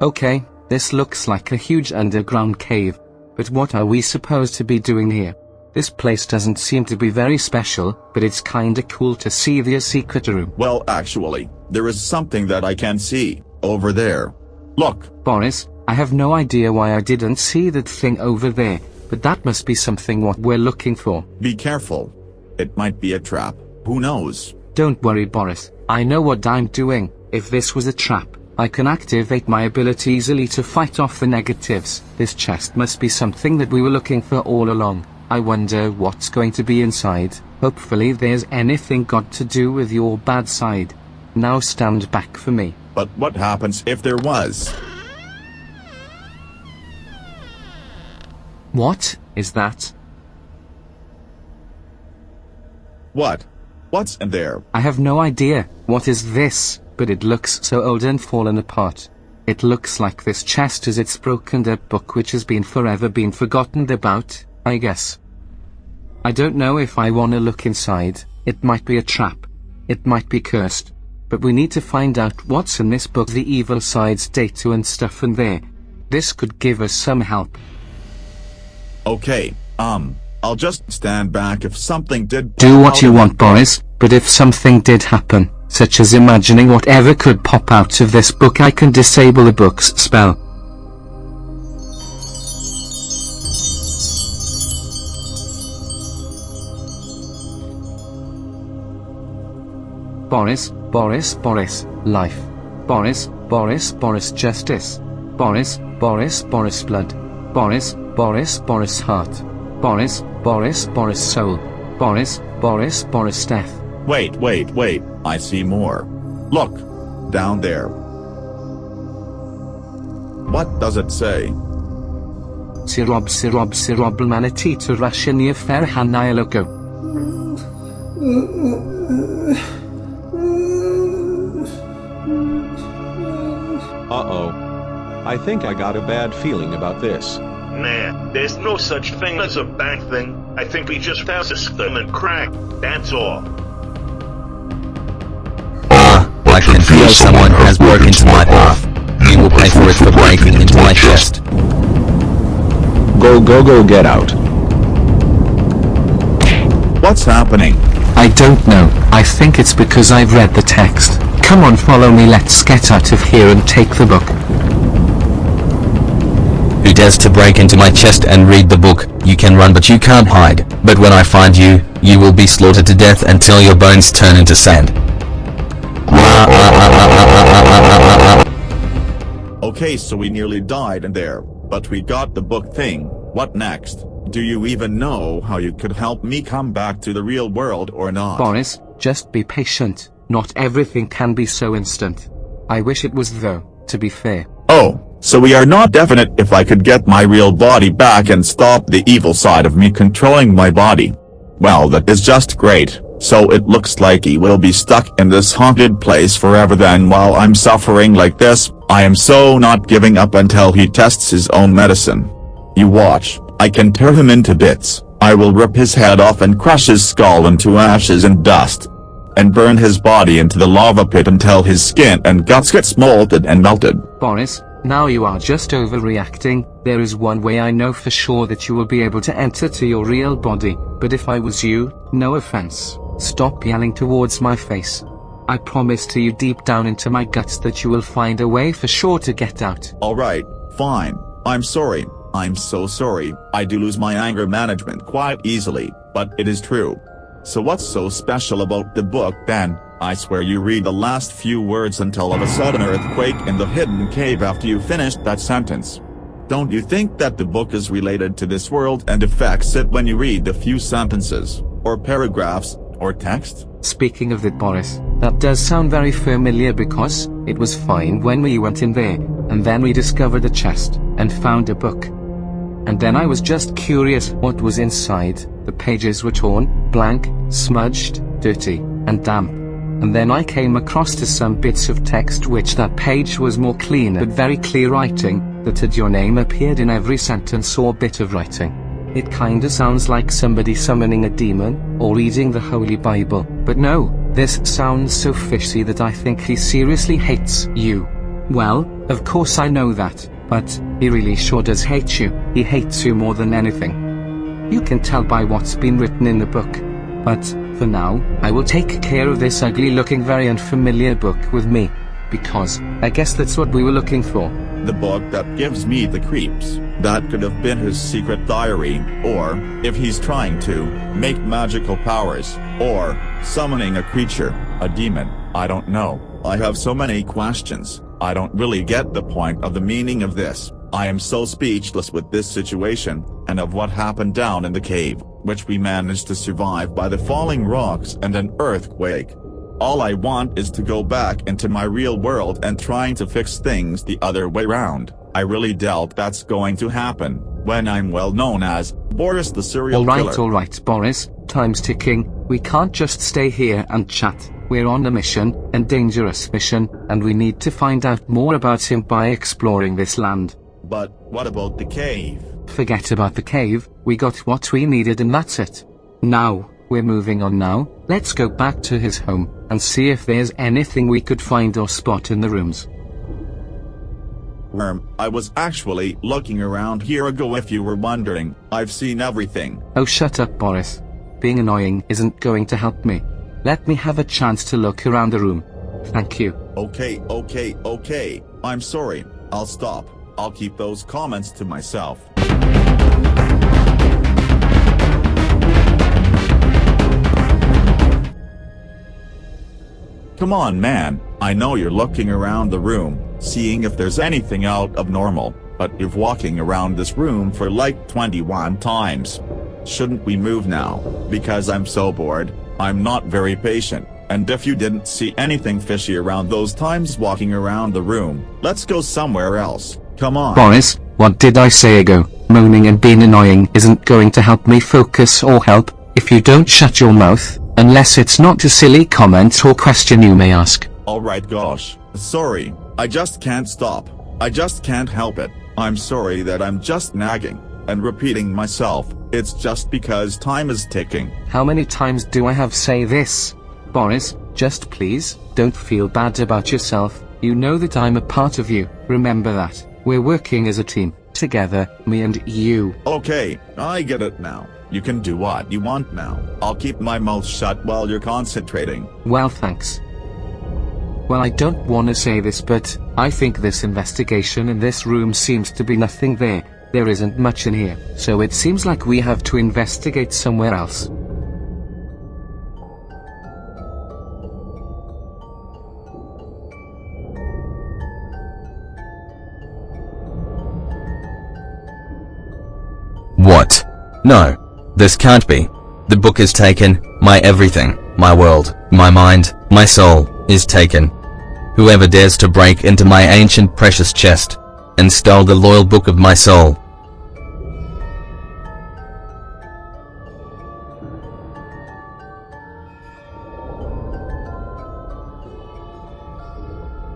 Okay, this looks like a huge underground cave. But what are we supposed to be doing here? This place doesn't seem to be very special, but it's kinda cool to see the secret room. Well, actually, there is something that I can see, over there. Look. Boris, I have no idea why I didn't see that thing over there, but that must be something what we're looking for. Be careful. It might be a trap, who knows? Don't worry, Boris, I know what I'm doing. If this was a trap, I can activate my ability easily to fight off the negatives. This chest must be something that we were looking for all along. I wonder what's going to be inside. Hopefully there's anything got to do with your bad side. Now stand back for me. But what happens if there was? What is that? What? What's in there? I have no idea. What is this? But it looks so old and fallen apart. It looks like this chest is its broken up book which has been forever been forgotten about, I guess. I don't know if I wanna look inside. It might be a trap. It might be cursed. But we need to find out what's in this book, the evil side's data and stuff in there. This could give us some help. Okay, I'll just stand back if something did. Do what you want, Boris, but if something did happen, such as imagining whatever could pop out of this book, I can disable the book's spell. Boris, Boris, Boris, life. Boris, Boris, Boris, justice. Boris, Boris, Boris, blood. Boris, Boris, Boris, heart. Boris, Boris, Boris, soul. Boris, Boris, Boris, death. Wait, I see more. Look, down there. What does it say? Sirob manati to Russiania Ferhanayaloko. Uh-oh. I think I got a bad feeling about this. Nah, there's no such thing as a bad thing. I think we just have a stomach crack, that's all. I can feel someone has broken into my path. You will pay for it for breaking into my chest. Go, get out. What's happening? I don't know. I think it's because I've read the text. Come on, follow me, let's get out of here and take the book. Who dares to break into my chest and read the book? You can run but you can't hide. But when I find you, you will be slaughtered to death until your bones turn into sand. Okay, so we nearly died in there, but we got the book thing. What next? Do you even know how you could help me come back to the real world or not? Boris, just be patient. Not everything can be so instant. I wish it was though, to be fair. Oh, so we are not definite if I could get my real body back and stop the evil side of me controlling my body. Well, that is just great. So it looks like he will be stuck in this haunted place forever then. While I'm suffering like this, I am so not giving up until he tests his own medicine. You watch, I can tear him into bits. I will rip his head off and crush his skull into ashes and dust. And burn his body into the lava pit until his skin and guts get smolded and melted. Boris, now you are just overreacting. There is one way I know for sure that you will be able to enter to your real body, but if I was you, no offense, stop yelling towards my face. I promise to you deep down into my guts that you will find a way for sure to get out. Alright, fine, I'm sorry. I'm so sorry. I do lose my anger management quite easily, but it is true. So what's so special about the book then? I swear you read the last few words until all of a sudden earthquake in the hidden cave after you finished that sentence. Don't you think that the book is related to this world and affects it when you read the few sentences, or paragraphs, or text? Speaking of that, Boris, that does sound very familiar because it was fine when we went in there, and then we discovered a chest, and found a book. And then I was just curious what was inside. The pages were torn, blank, smudged, dirty, and damp. And then I came across to some bits of text which that page was more clean but very clear writing, that had your name appeared in every sentence or bit of writing. It kinda sounds like somebody summoning a demon, or reading the Holy Bible, but no, this sounds so fishy that I think he seriously hates you. Well, of course I know that, but he really sure does hate you. He hates you more than anything. You can tell by what's been written in the book. But, for now, I will take care of this ugly-looking very unfamiliar book with me. Because, I guess that's what we were looking for. The book that gives me the creeps. That could have been his secret diary, or, if he's trying to, make magical powers, or, summoning a creature, a demon, I don't know. I have so many questions. I don't really get the point of the meaning of this. I am so speechless with this situation, and of what happened down in the cave, which we managed to survive by the falling rocks and an earthquake. All I want is to go back into my real world and trying to fix things the other way round. I really doubt that's going to happen, when I'm well known as Boris the serial killer. Alright Boris, time's ticking. We can't just stay here and chat. We're on a mission, a dangerous mission, and we need to find out more about him by exploring this land. But, what about the cave? Forget about the cave, we got what we needed and that's it. Now, we're moving on now, let's go back to his home, and see if there's anything we could find or spot in the rooms. I was actually looking around here ago if you were wondering. I've seen everything. Oh shut up Boris. Being annoying isn't going to help me. Let me have a chance to look around the room. Thank you. Okay. I'm sorry. I'll stop. I'll keep those comments to myself. Come on man, I know you're looking around the room, seeing if there's anything out of normal, but you're walking around this room for like 21 times. Shouldn't we move now? Because I'm so bored, I'm not very patient, and if you didn't see anything fishy around those times walking around the room, let's go somewhere else, come on. Boris, what did I say ago? Moaning and being annoying isn't going to help me focus or help, if you don't shut your mouth. Unless it's not a silly comment or question you may ask. Alright gosh, sorry, I just can't stop. I just can't help it. I'm sorry that I'm just nagging and repeating myself. It's just because time is ticking. How many times do I have say this? Boris, just please, don't feel bad about yourself. You know that I'm a part of you. Remember that. We're working as a team, together, me and you. Okay, I get it now. You can do what you want now. I'll keep my mouth shut while you're concentrating. Well, thanks. Well, I don't want to say this, but I think this investigation in this room seems to be nothing there. There isn't much in here, so it seems like we have to investigate somewhere else. What? No. This can't be. The book is taken, my everything, my world, my mind, my soul, is taken. Whoever dares to break into my ancient precious chest, and stole the loyal book of my soul.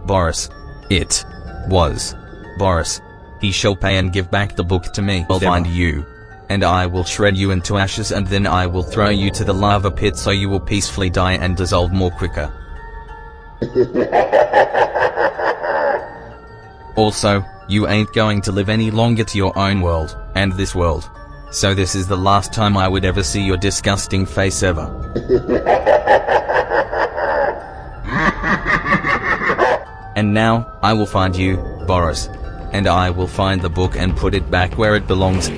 Boris. It was Boris. He shall pay and give back the book to me. I'll find you. And I will shred you into ashes, and then I will throw you to the lava pit so you will peacefully die and dissolve more quicker. Also, you ain't going to live any longer to your own world, and this world. So this is the last time I would ever see your disgusting face ever. And now, I will find you, Boris. And I will find the book and put it back where it belongs.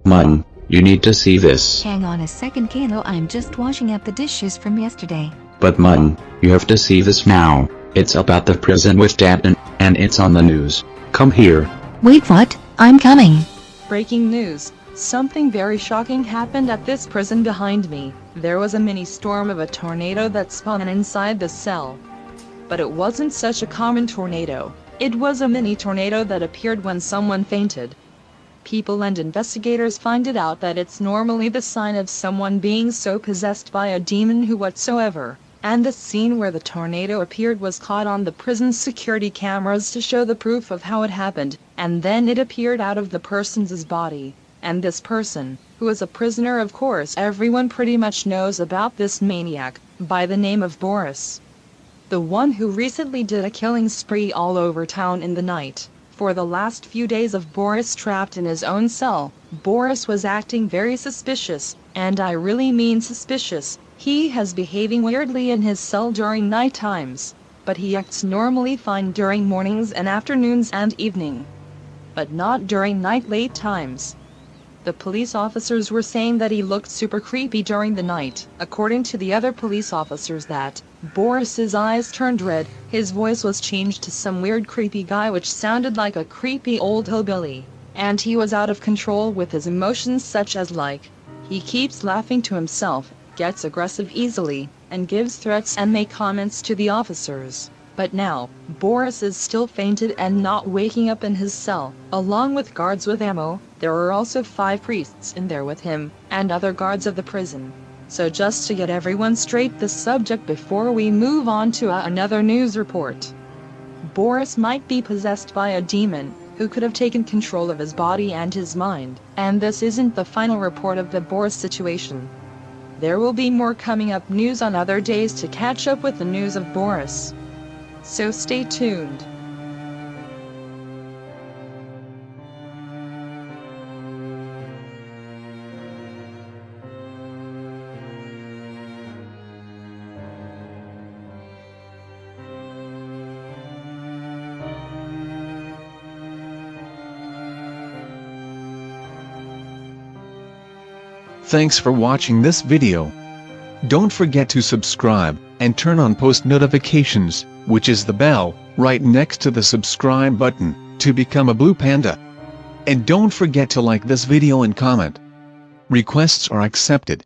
Mom, you need to see this. Hang on a second, Kano, I'm just washing up the dishes from yesterday. But Mom, you have to see this now. It's about the prison with Dad and it's on the news. Come here. Wait, what? I'm coming. Breaking news. Something very shocking happened at this prison behind me. There was a mini storm of a tornado that spun inside the cell. But it wasn't such a common tornado. It was a mini tornado that appeared when someone fainted. People and investigators find it out that it's normally the sign of someone being so possessed by a demon who whatsoever. And the scene where the tornado appeared was caught on the prison's security cameras to show the proof of how it happened, and then it appeared out of the person's body. And this person, who is a prisoner, of course everyone pretty much knows about this maniac, by the name of Boris. the one who recently did a killing spree all over town in the night. For the last few days of Boris trapped in his own cell, Boris was acting very suspicious, and I really mean suspicious. He has behaving weirdly in his cell during night times, but he acts normally fine during mornings and afternoons and evening, but not during night late times. The police officers were saying that he looked super creepy during the night. According to the other police officers that Boris's eyes turned red, his voice was changed to some weird creepy guy which sounded like a creepy old hillbilly, and he was out of control with his emotions such as like, he keeps laughing to himself, gets aggressive easily, and gives threats and make comments to the officers. But now, Boris is still fainted and not waking up in his cell. Along with guards with ammo, there are also 5 priests in there with him, and other guards of the prison. So just to get everyone straight this subject before we move on to another news report. Boris might be possessed by a demon, who could have taken control of his body and his mind. And this isn't the final report of the Boris situation. There will be more coming up news on other days to catch up with the news of Boris. So stay tuned. Thanks for watching this video. Don't forget to subscribe and turn on post notifications, which is the bell right next to the subscribe button, to become a blue panda. And don't forget to like this video and comment. Requests are accepted.